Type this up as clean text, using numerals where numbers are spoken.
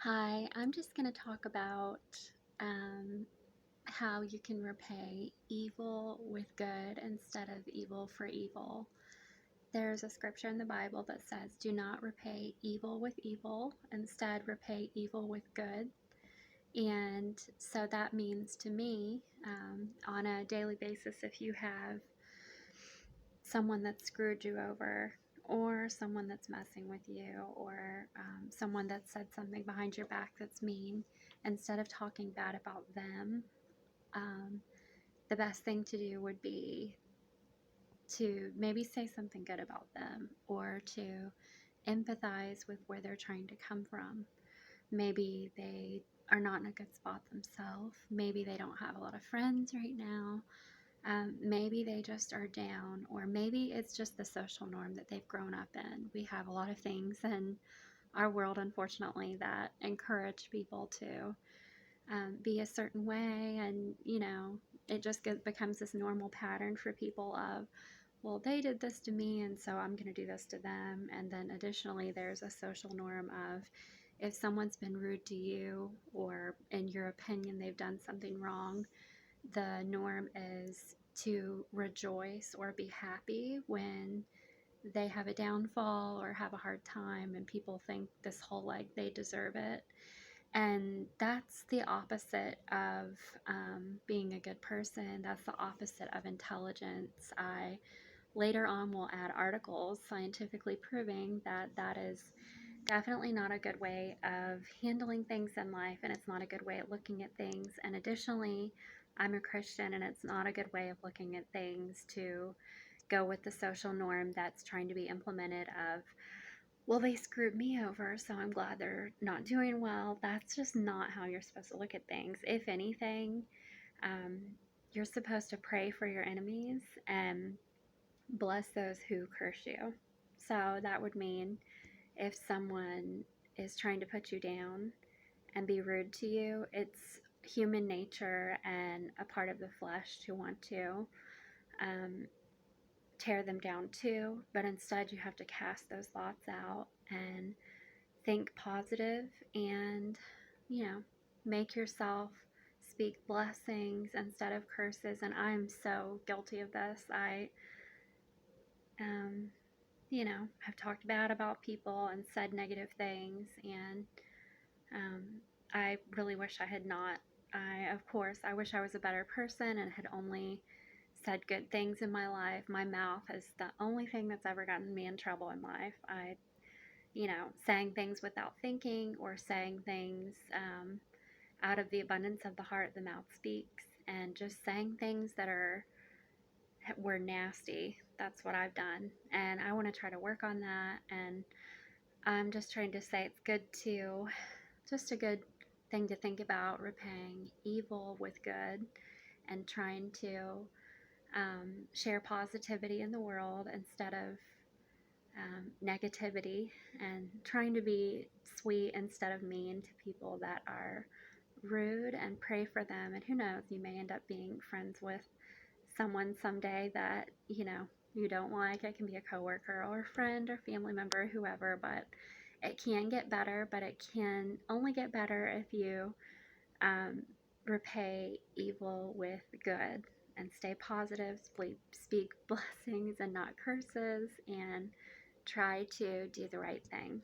Hi, I'm just going to talk about um, how you can repay evil with good instead of evil for evil. There's a scripture in the Bible that says, "Do not repay evil with evil, instead, repay evil with good." And so that means to me, on a daily basis, if you have someone that screwed you over, or someone that's messing with you, or someone that said something behind your back that's mean, instead of talking bad about them, um, the best thing to do would be to maybe say something good about them, or to empathize with where they're trying to come from. Maybe they are not in a good spot themselves. Maybe they don't have a lot of friends right now. Maybe they just are down, or maybe it's just the social norm that they've grown up in. We have a lot of things in our world, unfortunately, that encourage people to be a certain way, and it just becomes this normal pattern for people of, well, they did this to me, and so I'm going to do this to them. And then additionally, there's a social norm of, if someone's been rude to you, or in your opinion they've done something wrong, the norm is to rejoice or be happy when they have a downfall or have a hard time, and people think this whole, like, they deserve it. And that's the opposite of being a good person. That's the opposite of intelligence. I later on will add articles scientifically proving that that is definitely not a good way of handling things in life, and it's not a good way of looking at things. And additionally, I'm a Christian, and it's not a good way of looking at things to go with the social norm that's trying to be implemented of, well, they screwed me over, so I'm glad they're not doing well. That's just not how you're supposed to look at things. If anything, um, you're supposed to pray for your enemies and bless those who curse you. So that would mean, if someone is trying to put you down and be rude to you, it's human nature and a part of the flesh to want to um, tear them down too. But instead, you have to cast those thoughts out and think positive, and, you know, make yourself speak blessings instead of curses. And I'm so guilty of this. I um, have talked bad about people and said negative things, and um, I really wish I had not. Of course, I wish I was a better person and had only said good things in my life. My mouth is the only thing that's ever gotten me in trouble in life. Saying things without thinking, or saying things out of the abundance of the heart, the mouth speaks, and just saying things that were nasty. That's what I've done, and I want to try to work on that. And I'm just trying to say, it's good to, just a good thing to think about, repaying evil with good, and trying to share positivity in the world instead of negativity, and trying to be sweet instead of mean to people that are rude, and pray for them. And who knows, you may end up being friends with someone someday that you don't like. It can be a coworker or a friend or family member, whoever, but it can get better. But it can only get better if you um, repay evil with good, and stay positive, speak blessings and not curses, and try to do the right thing.